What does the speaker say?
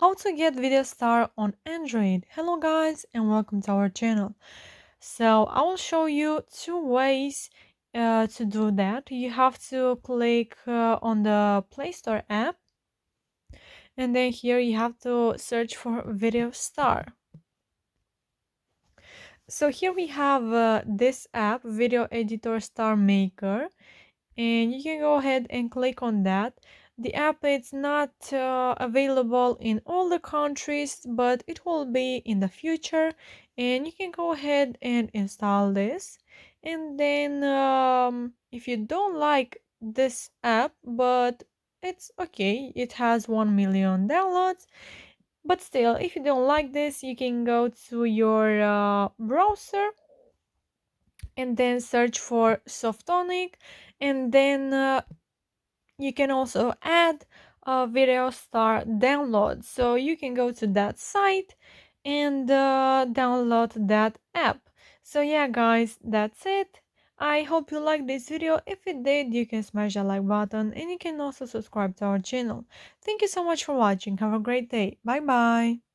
How to get Video Star on Android. Hello guys and welcome to our channel. So I will show you two ways to do that. You have to click on the Play Store app, and then here you have to search for Video Star. So here we have this app, Video Editor Star Maker, and you can go ahead and click on that. The app is not available in all the countries, but it will be in the future, and you can go ahead and install this. And then if you don't like this app, but it's okay, it has 1 million downloads, but still, if you don't like this, you can go to your browser and then search for Softonic, and then you can also add a Video Star download. So you can go to that site and download that app. So yeah guys, that's it. I hope you liked this video. If you did, you can smash that like button, and you can also subscribe to our channel. Thank you so much for watching. Have a great day. Bye bye.